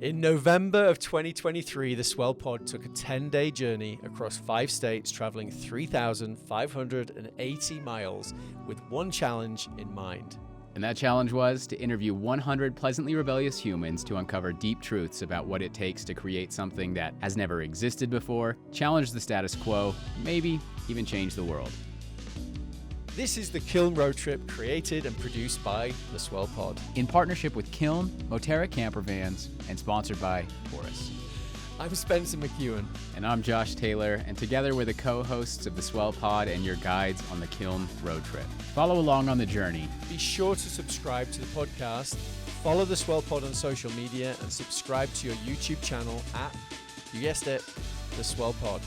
In November of 2023, the Swell Pod took a 10-day journey across 5 states, traveling 3,580 miles with one challenge in mind. And that challenge was to interview 100 pleasantly rebellious humans to uncover deep truths about what it takes to create something that has never existed before, challenge the status quo, maybe even change the world. This is the Kiln Road Trip, created and produced by the Swell Pod. In partnership with Kiln, Moterra Camper Vans, and sponsored by Taurus. I'm Spencer McKeown. And I'm Josh Taylor, and together we're the co-hosts of the Swell Pod and your guides on the Kiln Road Trip. Follow along on the journey. Be sure to subscribe to the podcast, follow the Swell Pod on social media, and subscribe to your YouTube channel at, you guessed it, the Swell Pod.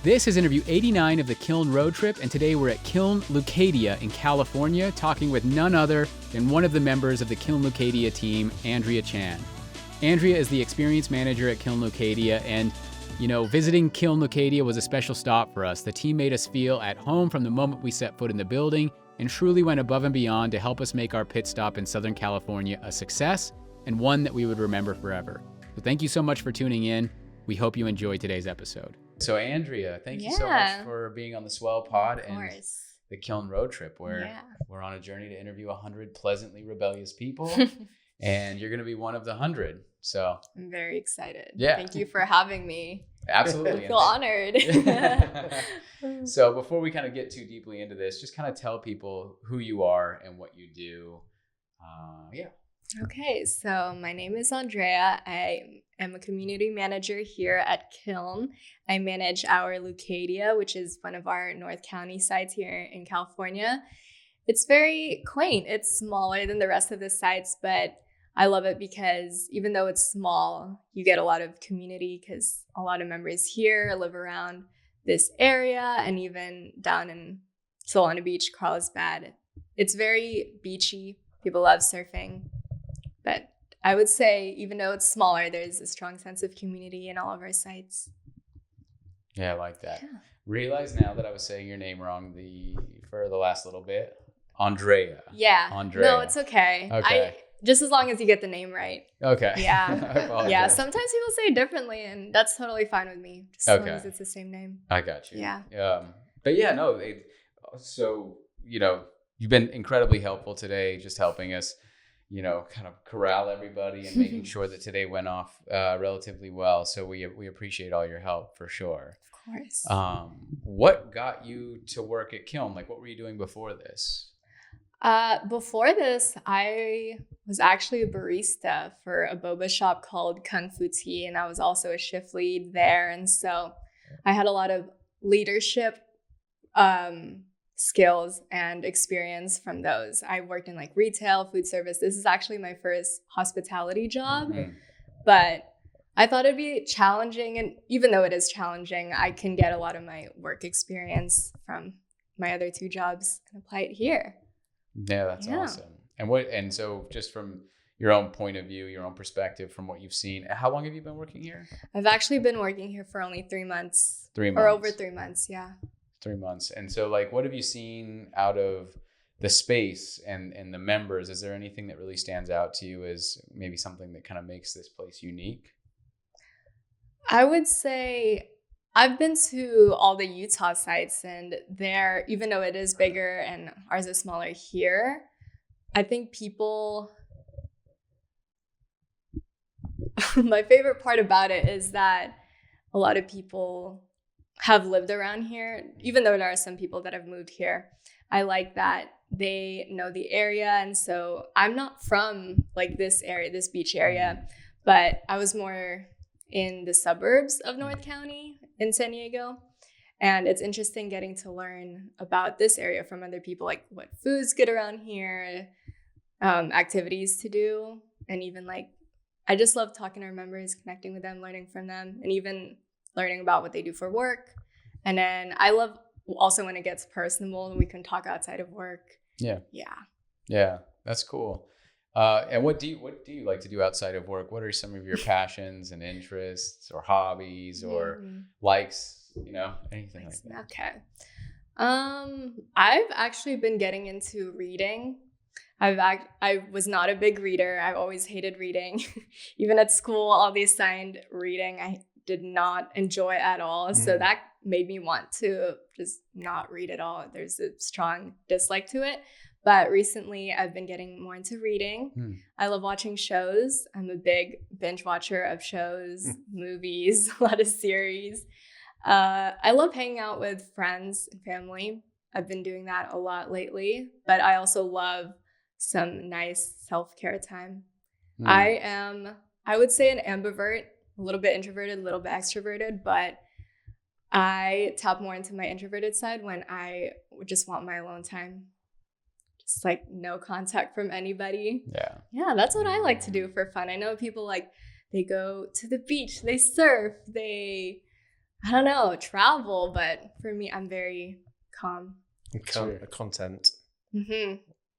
This is interview 89 of the Kiln Road Trip, and today we're at Kiln Leucadia in California, talking with none other than one of the members of the Kiln Leucadia team, Andrea Chan. Andrea is the experience manager at Kiln Leucadia, and visiting Kiln Leucadia was a special stop for us. The team made us feel at home from the moment we set foot in the building and truly went above and beyond to help us make our pit stop in Southern California a success and one that we would remember forever. So thank you so much for tuning in. We hope you enjoyed today's episode. So Andrea, thank you so much for being on the Swell Pod and the Kiln Road Trip, where we're on a journey to interview 100 pleasantly rebellious people, and you're going to be one of the 100. So I'm very excited. Yeah. Thank you for having me. Absolutely. I feel honored. So before we kind of get too deeply into this, just kind of tell people who you are and what you do. Okay, so my name is Andrea. I am a community manager here at Kiln. I manage our Leucadia, which is one of our North County sites here in California. It's very quaint. It's smaller than the rest of the sites, but I love it because even though it's small, you get a lot of community because a lot of members here live around this area and even down in Solana Beach, Carlsbad. It's very beachy. People love surfing. But I would say, even though it's smaller, there's a strong sense of community in all of our sites. Yeah, I like that. Yeah. Realize now that I was saying your name wrong for the last little bit. Andrea. Yeah. Andrea. No, it's okay. Okay. Just as long as you get the name right. Okay. Yeah. I apologize. Yeah. Sometimes people say it differently, and that's totally fine with me. Just as long as it's the same name. I got you. Yeah. But yeah, no. You've been incredibly helpful today, just helping us, kind of corral everybody and making sure that today went off relatively well. So we appreciate all your help for sure. Of course. What got you to work at Kiln? Like, what were you doing before this? Before this, I was actually a barista for a boba shop called Kung Fu Tea, and I was also a shift lead there. And so I had a lot of leadership skills and experience from those. I worked in like retail, food service. This is actually my first hospitality job, but I thought it'd be challenging. And even though it is challenging, I can get a lot of my work experience from my other 2 jobs and apply it here. Yeah, that's awesome. And so just from your own point of view, your own perspective, from what you've seen, how long have you been working here? I've actually been working here for only 3 months. 3 months. Or over 3 months, yeah. 3 months. And so like, what have you seen out of the space and the members? Is there anything that really stands out to you as maybe something that kind of makes this place unique? I would say I've been to all the Utah sites, and there, even though it is bigger and ours is smaller here, I think my favorite part about it is that a lot of people have lived around here, even though there are some people that have moved here. I like that they know the area. And so I'm not from like this area, this beach area, but I was more in the suburbs of North County in San Diego. And it's interesting getting to learn about this area from other people, like what foods good around here, activities to do. And even like, I just love talking to our members, connecting with them, learning from them, and even learning about what they do for work. And then I love also when it gets personal and we can talk outside of work. Yeah. That's cool. And what do you like to do outside of work? What are some of your passions and interests or hobbies or likes, anything like that? Okay. I've actually been getting into reading. I was not a big reader. I've always hated reading. Even at school, all the assigned reading I did not enjoy at all. So that made me want to just not read at all. There's a strong dislike to it. But recently, I've been getting more into reading. I love watching shows. I'm a big binge watcher of shows, movies, a lot of series. I love hanging out with friends and family. I've been doing that a lot lately. But I also love some nice self-care time. I would say an ambivert, a little bit introverted, a little bit extroverted, but I tap more into my introverted side when I just want my alone time. Just like no contact from anybody. Yeah, that's what I like to do for fun. I know people like they go to the beach, they surf, I don't know, travel, but for me, I'm very calm. Content.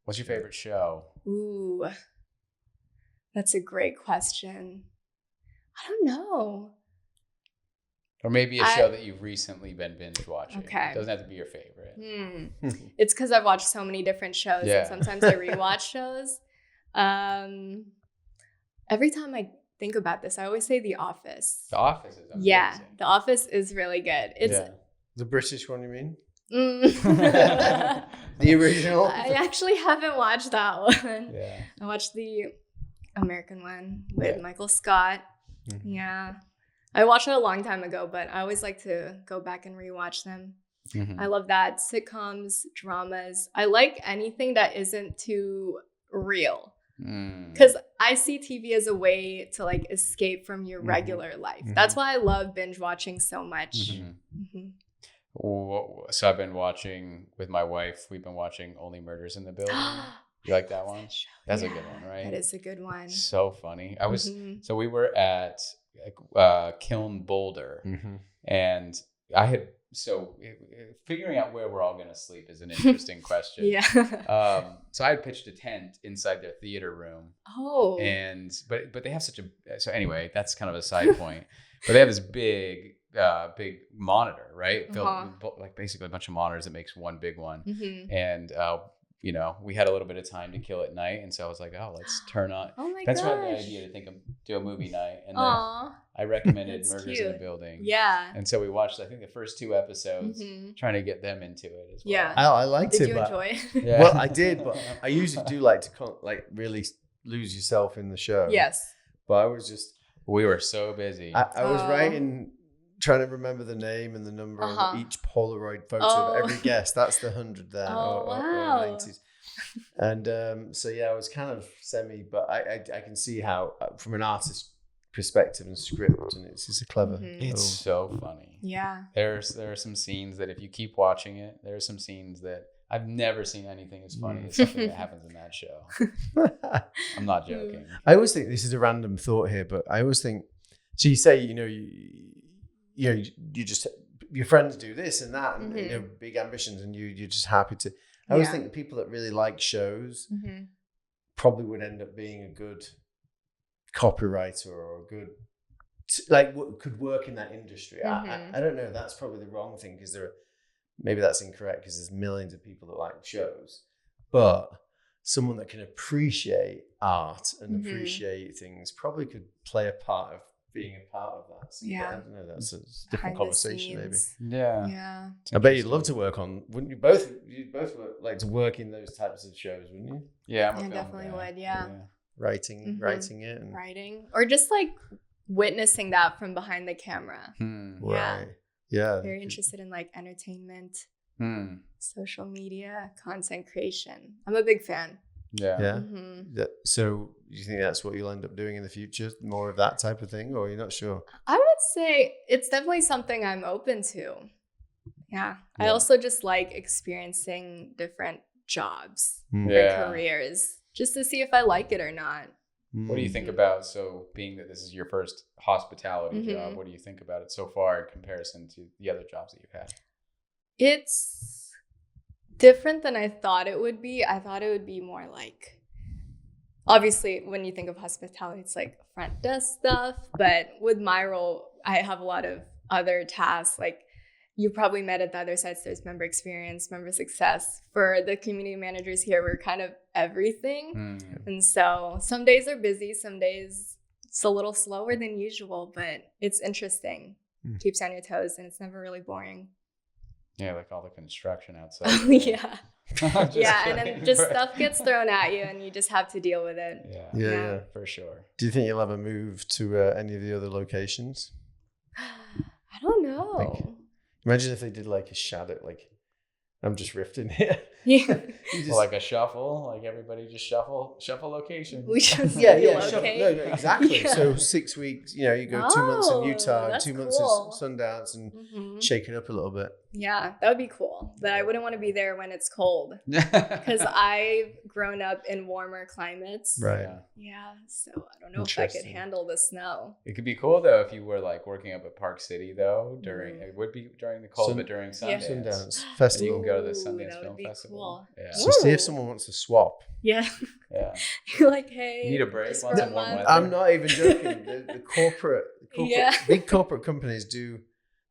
What's your favorite show? Ooh, that's a great question. I don't know. Or maybe a show that you've recently been binge watching. Okay. It doesn't have to be your favorite. It's because I've watched so many different shows, and sometimes I rewatch shows. Every time I think about this, I always say The Office. The Office is amazing. Yeah, The Office is really good. It's the British one, you mean? The original? I actually haven't watched that one. Yeah. I watched the American one with Michael Scott. Yeah. I watched it a long time ago, but I always like to go back and rewatch them. I love that. Sitcoms, dramas. I like anything that isn't too real. Because I see TV as a way to like escape from your regular life. That's why I love binge watching so much. So I've been watching with my wife. We've been watching Only Murders in the Building. You like that one? That's a good one, right? That is a good one. So funny. So we were at Kiln Boulder, and I had figuring out where we're all going to sleep is an interesting question. So I had pitched a tent inside their theater room. But they have so anyway, that's kind of a side point. But they have this big monitor, right? Filled with, like basically a bunch of monitors that makes one big one. And we had a little bit of time to kill at night, and so I was like, "Oh, let's turn on." That's why I had the idea to do a movie night, and then I recommended Murders in the Building. Yeah, and so we watched, I think, the first 2 episodes, trying to get them into it as well. Yeah, I liked it. Did you enjoy it? Yeah. Well, I did, but I usually do like to really lose yourself in the show. Yes, but we were so busy. I was writing. Trying to remember the name and the number of each Polaroid photo of every guest. That's the 100 there. Wow. 90s. And I was kind of but I can see how, from an artist's perspective and script, and it's just a clever. It's so funny. Yeah. There are some scenes that if you keep watching it, there are some scenes that I've never seen anything as funny as something that happens in that show. I'm not joking. I always think, this is a random thought here, but I always think, so you say, you just, your friends do this and that, and big ambitions, and you're just happy to. I always think the people that really like shows probably would end up being a good copywriter or a good, could work in that industry. I don't know. That's probably the wrong thing, because maybe that's incorrect, because there's millions of people that like shows, but someone that can appreciate art and appreciate things probably could play a part of being a part of that. So, I don't know, that's a different conversation maybe. Yeah. I bet you'd love to work on, wouldn't you? You'd both like to work in those types of shows, wouldn't you? Yeah, I definitely would. Yeah. Writing it, and writing, or just like witnessing that from behind the camera. Right. Yeah. Very interested in like entertainment, social media, content creation. I'm a big fan. Yeah. So you think that's what you'll end up doing in the future? More of that type of thing, or you're not sure? I would say it's definitely something I'm open to. Yeah. I also just like experiencing different jobs, different careers, just to see if I like it or not. What do you think about, being that this is your first hospitality job, what do you think about it so far in comparison to the other jobs that you've had? It's different than I thought it would be. I thought it would be more like, obviously, when you think of hospitality, it's like front desk stuff. But with my role, I have a lot of other tasks. Like you probably met at the other sites, there's member experience, member success. For the community managers here, we're kind of everything. And so some days are busy, some days it's a little slower than usual, but it's interesting. Keeps you on your toes, and it's never really boring. Yeah, like all the construction outside. Yeah. And then just stuff gets thrown at you, and you just have to deal with it. Yeah, for sure. Do you think you'll ever move to any of the other locations? I don't know. Imagine if they did like a shadow, like I'm just riffing here. Yeah. Like a shuffle, like everybody just shuffle location. We just shuffle. No, exactly. Yeah. So 6 weeks, you go 2 months in Utah, and 2 months cool. in Sundance, and shake it up a little bit. Yeah, that would be cool. But I wouldn't want to be there when it's cold because I've grown up in warmer climates. Right. Yeah. So I don't know if I could handle the snow. It could be cool though if you were like working up at Park City though it would be during the cold, but during Sundance. Sundance Festival. You can go to the Sundance that Film would be Festival. Cool. Yeah. So see if someone wants to swap. Yeah. Yeah. You're like, hey. You need a break. just Want for a some warm month. weather? I'm not even joking. The corporate big corporate companies do.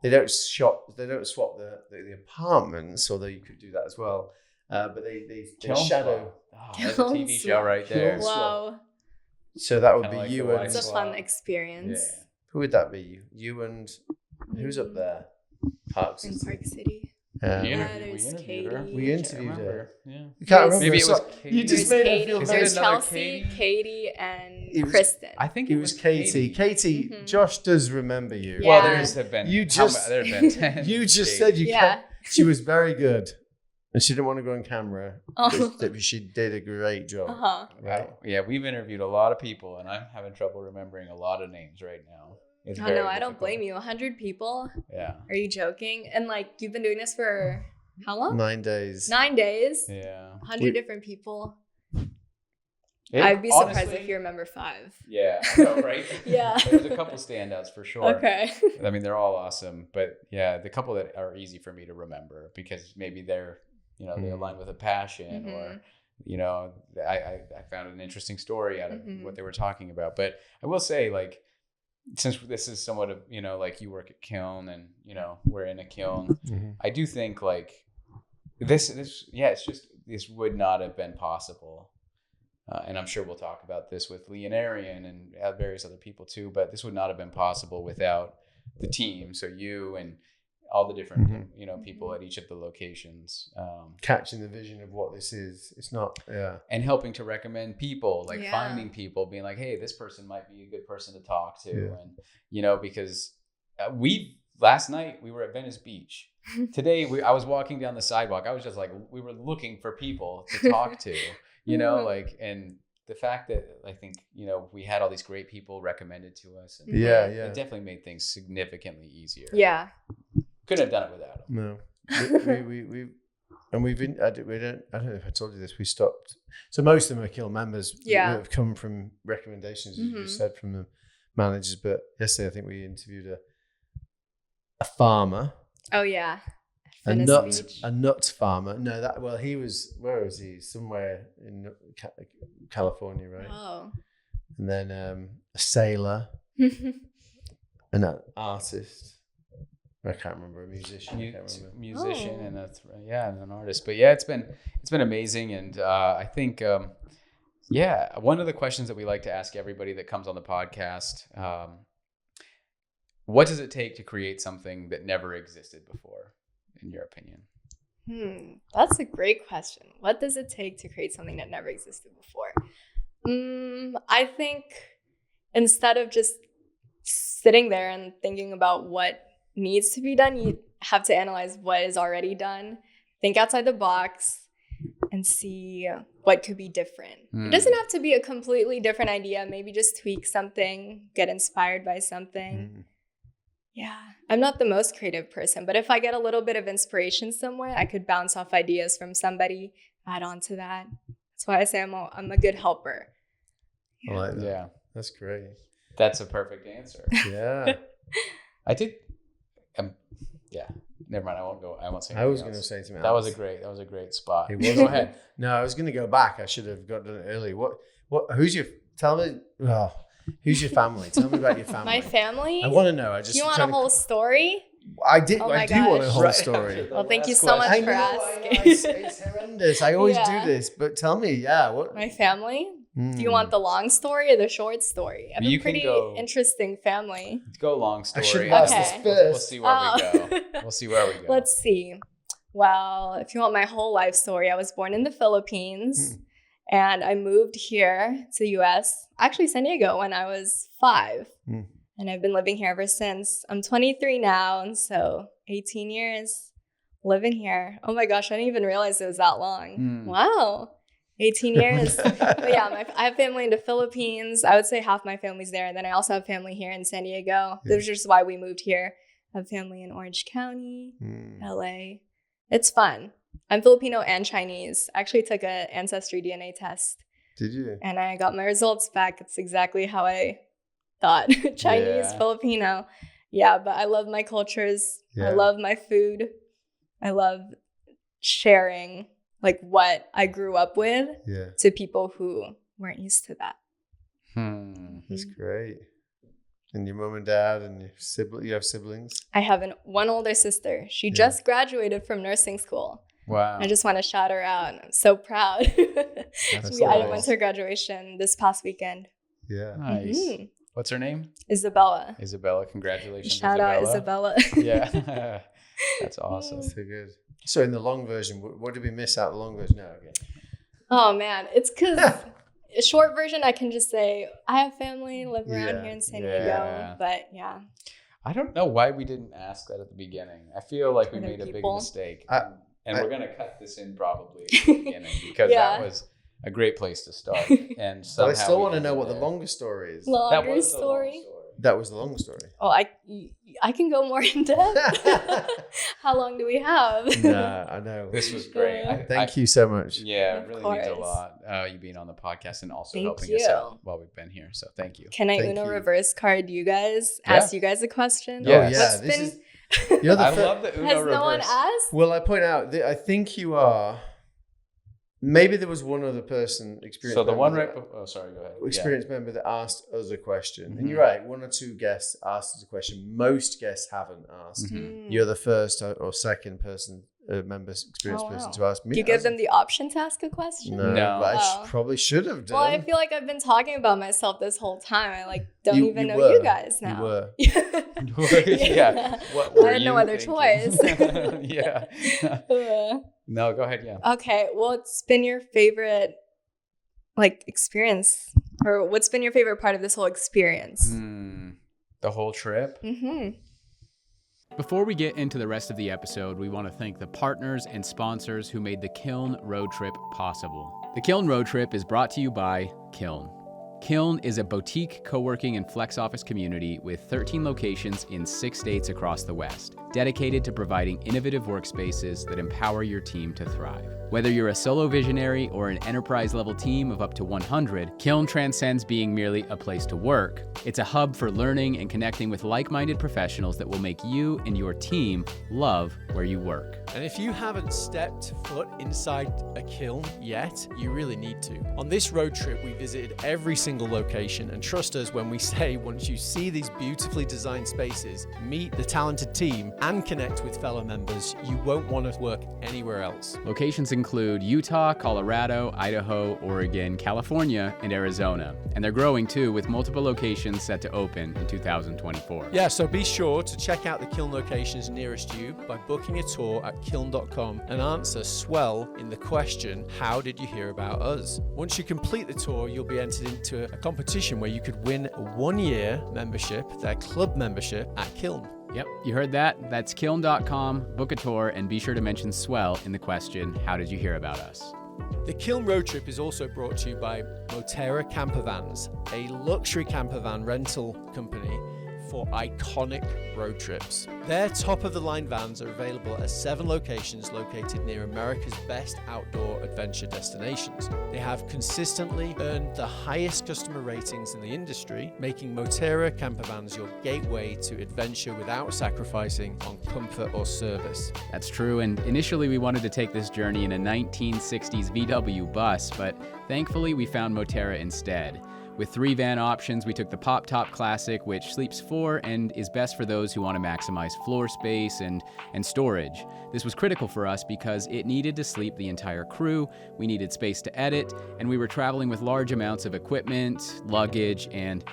They don't swap the apartments, although you could do that as well. But they shadow. Oh, that's a TV show right there. Wow. So that would Kinda be like you the and It's a fun experience. Yeah. who would that be? You and who's up there? Parks In Park City. We there's interviewed her. Katie. We interviewed her. Yeah. You can't remember. Maybe it was Katie. You just There's made her Katie. feel Is very. it There's another Chelsea, Katie? Katie, and It was- Kristen. I think It was Katie. Katie, Mhm. Josh does remember you. Yeah. Well, there's been You just- there have been 10. You just Katies. said you Yeah. can't. She was very good, and she didn't want to go on camera. Oh. But she did a great job. Right? Yeah, we've interviewed a lot of people, and I'm having trouble remembering a lot of names right now. It's Oh very no, I don't difficult. blame you. 100 people? Yeah. Are you joking? And like, you've been doing this for how long? 9 days. 9 days. Yeah. 100 different people. I'd be surprised if you remember 5. Yeah, I know, right? Yeah. There's a couple standouts for sure. Okay. I mean, they're all awesome, but yeah, the couple that are easy for me to remember because maybe they're, they align with a passion or, I found an interesting story out of what they were talking about. But I will say, like, since this is somewhat of, like you work at Kiln and, we're in a kiln, I do think like this, it's just, this would not have been possible. And I'm sure we'll talk about this with Leonarian and various other people too, but this would not have been possible without the team. So you and all the different, people at each of the locations. Catching the vision of what this is. It's not, And helping to recommend people, like finding people, being like, hey, this person might be a good person to talk to. Yeah. And, because last night we were at Venice Beach. Today I was walking down the sidewalk. I was just like, we were looking for people to talk to. And the fact that I think, we had all these great people recommended to us. And it definitely made things significantly easier. Yeah. Couldn't have done it without them. No. We've been, I don't know if I told you this, we stopped. So most of them are Kiln members that have come from recommendations, as you just said, from the managers. But yesterday, I think we interviewed a farmer. Oh, yeah. A nut farmer. No, he was, where was he? Somewhere in California, right? Oh. And then a sailor, and an artist. I can't remember, a musician. Musician and and an artist. But yeah, it's been amazing. And I think, one of the questions that we like to ask everybody that comes on the podcast, what does it take to create something that never existed before? In your opinion? That's a great question. What does it take to create something that never existed before? I think instead of just sitting there and thinking about what needs to be done, you have to analyze what is already done, think outside the box, and see what could be different. It doesn't have to be a completely different idea. Maybe just tweak something, get inspired by something. Yeah, I'm not the most creative person, but if I get a little bit of inspiration somewhere, I could bounce off ideas from somebody, add on to that. That's why I say I'm a good helper. I like that. Yeah. That's great. That's a perfect answer. Yeah. I did. Never mind. I won't say. I was going to say something that else. was a great spot. It was. Go ahead. No, I was going to go back. I should have done it early. Tell me. Who's your family? Tell me about your family. My family? I want to know. You want a whole story? I do Oh my want a gosh. whole Right story. after the Well, thank you last so much question. for asking. It's horrendous. I always Yeah. do this, but tell me, yeah, what? My family? Mm. Do you want the long story or the short story? I have You a can pretty go- interesting family. Go long story. should and ask then this we'll first. see where we Oh. go. We'll see where we go. Let's see. Well, if you want my whole life story, I was born in the Philippines and I moved here to the US, actually San Diego, when I was 5. Mm. And I've been living here ever since. I'm 23 now, and so 18 years living here. Oh my gosh, I didn't even realize it was that long. Mm. Wow. 18 years. But yeah, I have family in the Philippines. I would say half my family's there. And then I also have family here in San Diego. Yeah. That's just why we moved here. I have family in Orange County, LA. It's fun. I'm Filipino and Chinese. I actually took an ancestry DNA test Did you? and I got my results back. It's exactly how I thought. Chinese, Yeah. Filipino. Yeah, but I love my cultures. Yeah. I love my food. I love sharing like what I grew up with Yeah, to people who weren't used to that. that's great. And your mom and dad and your you have siblings? I have one older sister. She Yeah. just graduated from nursing school. Wow. I just want to shout her out. I'm so proud. That's I nice. went to her graduation this past weekend. Yeah. Nice. Mhm. What's her name? Isabella. Isabella. Congratulations, Shout out Isabella. Yeah. That's awesome. So good. So in the long version, what did we miss out the long version? No, okay. Oh man, it's because a short version I can just say I have family live around Yeah. here in San Yeah. Diego. But yeah, I don't know why we didn't ask that at the beginning. I feel like we Other made a big people. mistake. I- and I- we're going to cut this in probably at the beginning because Yeah. that was a great place to start. And But somehow I still we want to know ended what the there. longest story is. That longer was the long story. That was the long story. Oh, I can go more in depth. How long do we have? Nah, I know. This was great. Thank you so much. Yeah, Of it really means a course. lot. You being on the podcast and also Thank helping us you. out while we've been here. So thank you. Can I Thank Uno you. reverse card you guys? Yeah. Ask you guys a question? Yeah. Oh, yeah. What's This been- is, you're the I fir- love the Uno Has reverse. no one asked? Well, I point out that I think you are. Maybe there was one other person, experienced. So the member one that- right. Oh, sorry. Go ahead. experienced member that asked us a question. Mhm. And you're right, one or two guests asked us a question. Most guests haven't asked. Mhm. You're the first or second person, experienced Oh, wow. person to ask me. Do you give them the option to ask a question? No, No. but I Oh. probably should have done. Well, I feel like I've been talking about myself this whole time. I don't You- even you know were. you guys now. You were. Yeah. What I were had no you other thinking? choice. Yeah. No, go ahead. Yeah. Okay, what's been your favorite experience, or what's been your favorite part of this whole experience? The whole trip. Mm-hmm. Before we get into the rest of the episode, we want to thank the partners and sponsors who made the Kiln Road Trip possible. The Kiln Road Trip is brought to you by Kiln. Kiln is a boutique co-working and flex office community with 13 locations in 6 states across the West, dedicated to providing innovative workspaces that empower your team to thrive. Whether you're a solo visionary or an enterprise-level team of up to 100, Kiln transcends being merely a place to work. It's a hub for learning and connecting with like-minded professionals that will make you and your team love where you work. And if you haven't stepped foot inside a kiln yet, you really need to. On this road trip, we visited every single location, and trust us when we say once you see these beautifully designed spaces, meet the talented team, and connect with fellow members, you won't want to work anywhere else. Locations include Utah, Colorado, Idaho, Oregon, California, and Arizona. And they're growing too, with multiple locations set to open in 2024. Yeah, so be sure to check out the kiln locations nearest you by booking a tour at kiln.com and answer Swell in the question, how did you hear about us? Once you complete the tour, you'll be entered into a competition where you could win a 1-year membership, their club membership at Kiln. Yep, you heard that. That's kiln.com, book a tour, and be sure to mention Swell in the question, how did you hear about us? The Kiln Road Trip is also brought to you by Moterra Campervans, a luxury campervan rental company for iconic road trips. Their top-of-the-line vans are available at 7 locations located near America's best outdoor adventure destinations. They have consistently earned the highest customer ratings in the industry, making Moterra campervans your gateway to adventure without sacrificing on comfort or service. That's true, and initially we wanted to take this journey in a 1960s VW bus, but thankfully we found Moterra instead. With 3 van options, we took the Pop Top Classic, which sleeps 4 and is best for those who want to maximize floor space and storage. This was critical for us because it needed to sleep the entire crew, we needed space to edit, and we were traveling with large amounts of equipment, luggage, and,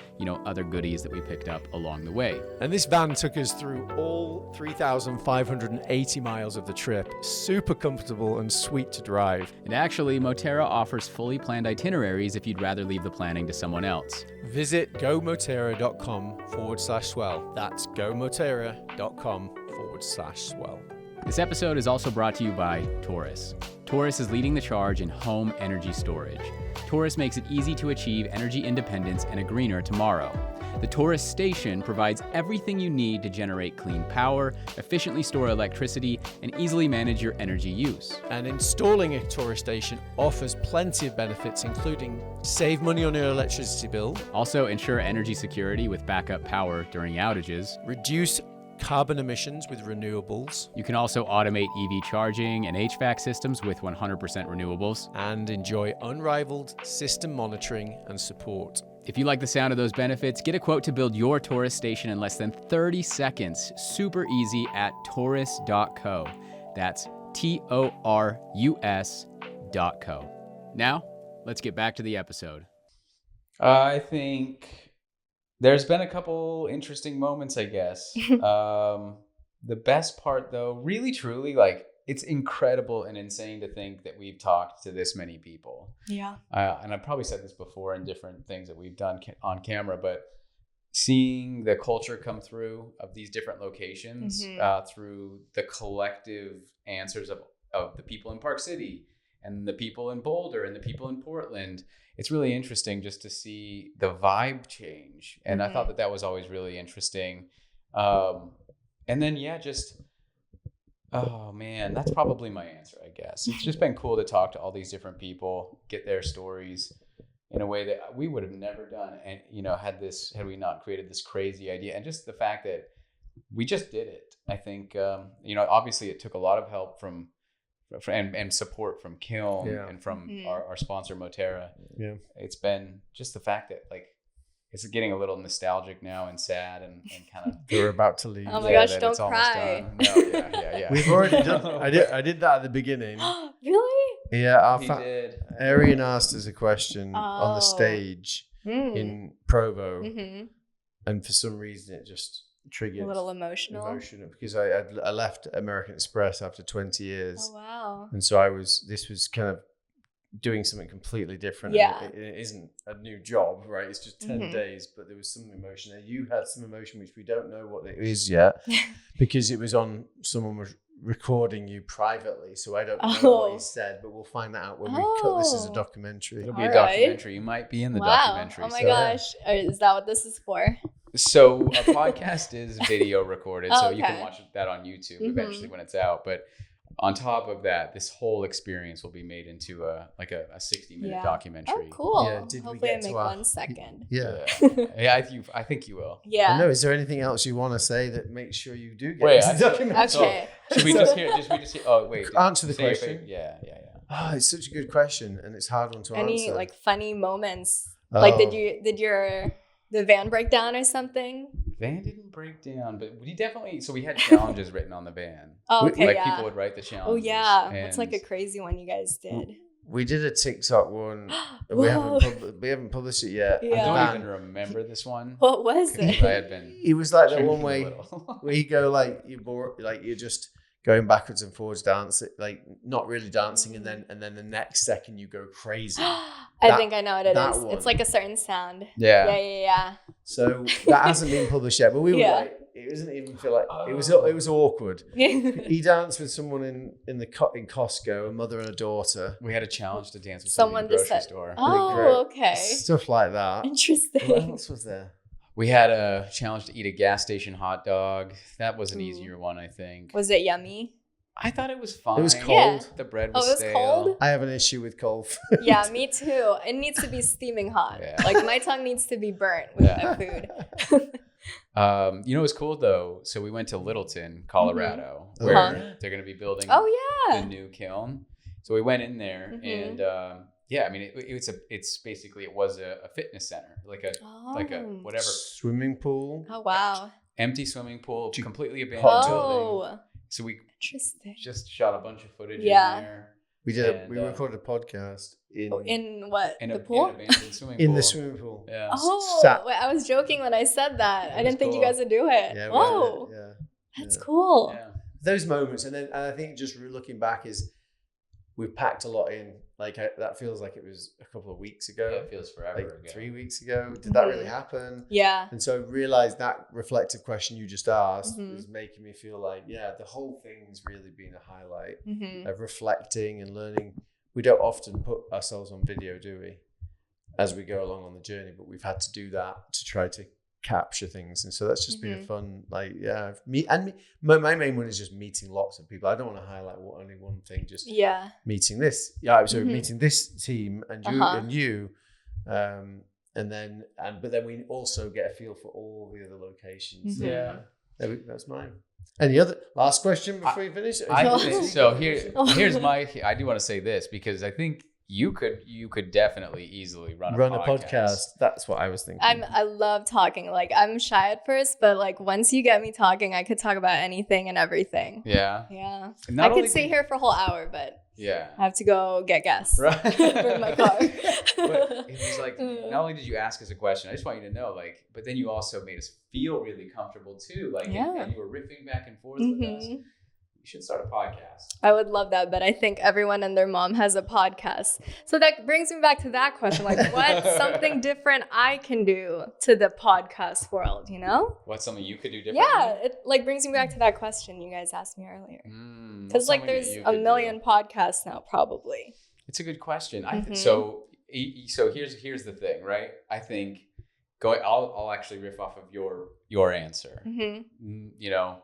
other goodies that we picked up along the way. And this van took us through all 3,580 miles of the trip. Super comfortable and sweet to drive. And actually, Moterra offers fully planned itineraries if you'd rather leave the planning to someone else. Visit gomoterra.com/swell. That's gomoterra.com/swell. This episode is also brought to you by Taurus. Taurus is leading the charge in home energy storage. Taurus makes it easy to achieve energy independence and a greener tomorrow. The Taurus station provides everything you need to generate clean power, efficiently store electricity, and easily manage your energy use. And installing a Taurus station offers plenty of benefits, including save money on your electricity bill, Also, ensure energy security with backup power during outages. reduce carbon emissions with renewables, You can also automate EV charging and HVAC systems with 100% renewables. and enjoy unrivaled system monitoring and support. If you like the sound of those benefits, get a quote to build your Taurus station in less than 30 seconds. Super easy at taurus.co. That's TORUS.co. Now, let's get back to the episode. I think there's been a couple interesting moments, I guess. The best part, though, really, truly, it's incredible and insane to think that we've talked to this many people. Yeah. And I've probably said this before in different things that we've done on camera, but seeing the culture come through of these different locations through the collective answers of the people in Park City and the people in Boulder and the people in Portland. It's really interesting just to see the vibe change. And I thought that was always really interesting. And then, oh man, that's probably my answer, I guess. It's just been cool to talk to all these different people, get their stories in a way that we would have never done. And, had we not created this crazy idea, and just the fact that we just did it. I think, obviously it took a lot of help from and support from Kiln and from our sponsor Moterra. Yeah. It's been just the fact that it's getting a little nostalgic now and sad and kind of We're about to leave. Oh my gosh, that don't it's almost cry. done. No, yeah. We've already done. I did that at the beginning. Really? Yeah, He did. Arian asked us a question on the Oh. stage Mm. in Provo, Mm-hmm. and for some reason it just triggered A little emotional. because I left American Express after 20 years, Oh, wow. and so this was kind of doing something completely different. Yeah. It isn't a new job, right? It's just 10 Mhm. days, but there was some emotion there. You had some emotion which we don't know what it is yet because it was on, someone was recording you privately, so I don't know what Oh. you said, but we'll find that out when we cut this as a Oh. documentary. It'll be All a right. documentary. You might be in the Wow. documentary. Oh my so- gosh. Is that what this is for? So a podcast is video recorded, so you can Okay. watch that on YouTube Mhm. eventually when it's out. But on top of that, this whole experience will be made into a 60-minute Yeah. documentary. Oh, cool. Yeah, did we Hopefully get I to make our- 1 second. Yeah. Yeah, I think you will. Yeah. I know. Is there anything else you want to say that makes sure you do get Wait, into I- the documentary? Okay. Should we just hear? Oh wait. Answer the say your question. favorite- Yeah. Oh, it's such a good question, and it's a hard one to Any answer. funny moments? Oh. Did the van break down or something? Van didn't break down, but we definitely. So we had challenges written on the van. Oh, okay, Like yeah. people would write the challenges. Oh yeah, what's and a crazy one you guys did? We did a TikTok one. Whoa. We haven't published it yet. I Yeah. don't And even remember this one. What was 'Cause it? I had been. it was like the drinking one a way little. where you go you're just going backwards and forwards, dancing, not really dancing, and then the next second you go crazy. I think I know what it that is. one. It's like a certain sound. Yeah. Yeah. So that hasn't been published yet, but we were Yeah. it doesn't even feel like it was awkward. Yeah. He danced with someone in Costco, a mother and a daughter, We had a challenge to dance with Someone someone in the just grocery said- store. Oh, okay. stuff like that. What Interesting. else was there? We had a challenge to eat a gas station hot dog. That was an Ooh. easier one, I think. Was it yummy? I thought it was fine. It was Yeah. cold. The bread Oh, was it was stale. cold? I have an issue with cold food. Yeah, me too. It needs to be steaming hot. Yeah. Like my tongue needs to be burnt with Yeah. that food. You know what's cool though? So we went to Littleton, Colorado, Mhm. where Uh-huh. they're going to be building Oh the yeah. new kiln. So we went in there Mhm. and yeah, I mean, it's basically, it was a fitness center, like a whatever. Swimming pool. Oh, wow. Empty swimming pool, completely abandoned building. So we just shot a bunch of footage in there. We recorded a podcast in what? In the a, pool? In an abandoned swimming pool. In the swimming pool. Yeah. Oh, wait, I was joking when I said that. I didn't think you guys would do it. Yeah, whoa. Yeah. That's cool. Yeah. Those moments, and I think just looking back is we've packed a lot in. Like that feels like it was a couple of weeks ago. Yeah, it feels forever ago. 3 weeks ago. Did that really happen? Yeah. And so I realized that reflective question you just asked is making me feel like, the whole thing's really been a highlight of reflecting and learning. We don't often put ourselves on video, do we, as we go along on the journey, but we've had to do that to try to capture things. And so that's just been a fun, my main one is just meeting lots of people. I don't want to highlight only one thing, just meeting this. So meeting this team and you but then we also get a feel for all the other locations. That's mine. Any other last question before you finish? So here's my, I do want to say this because I think you could definitely easily run a podcast. That's what I was thinking. I love talking. Like, I'm shy at first, but like once you get me talking, I could talk about anything and everything. Yeah. Yeah. I could stay here for a whole hour, but I have to go get gas for my car. But he's like, not only did you ask us a question, I just want you to know, like, but then you also made us feel really comfortable too. Like, and you were riffing back and forth with us. You should start a podcast. I would love that, but I think everyone and their mom has a podcast. So that brings me back to that question. Like, what's something different I can do to the podcast world, you know? What's something you could do differently? Yeah, it like brings me back to that question you guys asked me earlier. Because like there's a million podcasts now, probably. It's a good question. I think so here's the thing, right? I think I'll actually riff off of your answer. You know,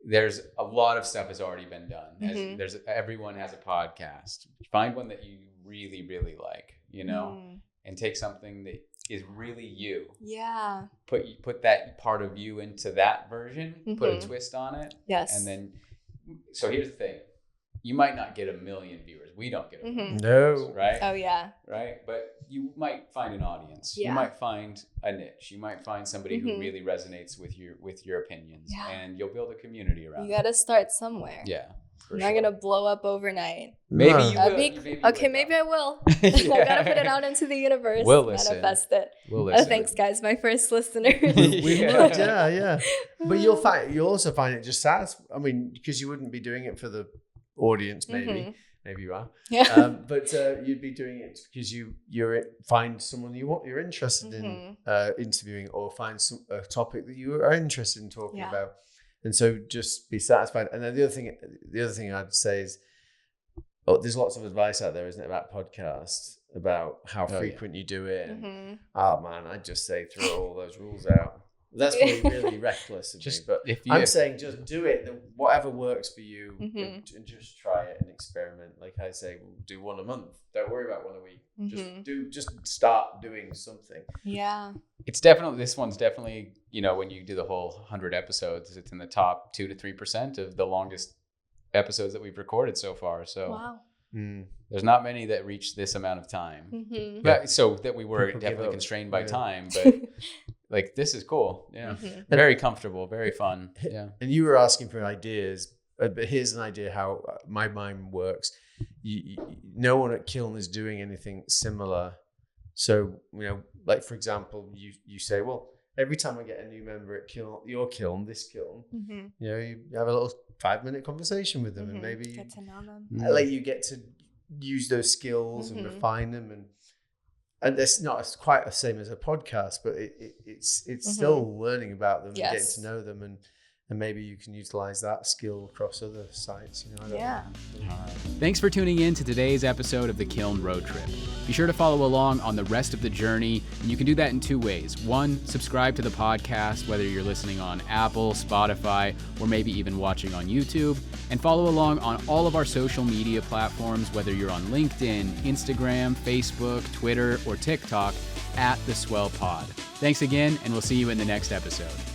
there's a lot of stuff has already been done. Everyone has a podcast. Find one that you really, really like, you know, and take something that is really you. Yeah. Put that part of you into that version, put a twist on it. Yes. And then, so here's the thing. You might not get 1 million viewers. We don't get 1 million viewers, right? Oh, yeah. Right? But you might find an audience. Yeah. You might find a niche. You might find somebody who really resonates with your opinions. Yeah. And you'll build a community around it. You got to start somewhere. Yeah. You're not going to blow up overnight. Maybe you will. Maybe I will. I got to put it out into the universe. We'll listen. Manifest it. We'll listen. Thanks, guys. My first listeners. Yeah. But you'll also find it just satisfying. I mean, because you wouldn't be doing it for the audience, maybe you are, but you'd be doing it because you find someone you're interested in interviewing, or find a topic that you are interested in talking about, and so just be satisfied. And then the other thing I'd say is, there's lots of advice out there, isn't it, about podcasts, about how frequent you do it. And, I'd just say throw all those rules out. That's really reckless of me, but I'm saying just do it. Whatever works for you, and just try it and experiment. Like I say, we'll do one a month. Don't worry about one a week. Just start doing something. Yeah. This one's definitely, when you do the whole 100 episodes, it's in the top 2 to 3% of the longest episodes that we've recorded so far. So wow. There's not many that reach this amount of time. Yeah, so that we were definitely constrained by time, but like, this is cool. Yeah. Very comfortable, very fun. Yeah. And you were asking for ideas, but here's an idea how my mind works. No one at Kiln is doing anything similar. So, like, for example, you say, well, every time I get a new member at your kiln, this kiln, you have a little 5-minute conversation with them, and maybe you get to know them. Like, you get to use those skills and refine them, and it's not quite the same as a podcast, but it's still learning about them and getting to know them, and maybe you can utilize that skill across other sites. I don't know. Thanks for tuning in to today's episode of the Kiln Road Trip. Be sure to follow along on the rest of the journey, and you can do that in 2 ways. 1, subscribe to the podcast, whether you're listening on Apple, Spotify, or maybe even watching on YouTube, and follow along on all of our social media platforms, whether you're on LinkedIn, Instagram, Facebook, Twitter, or TikTok, at the Swell Pod. Thanks again, and we'll see you in the next episode.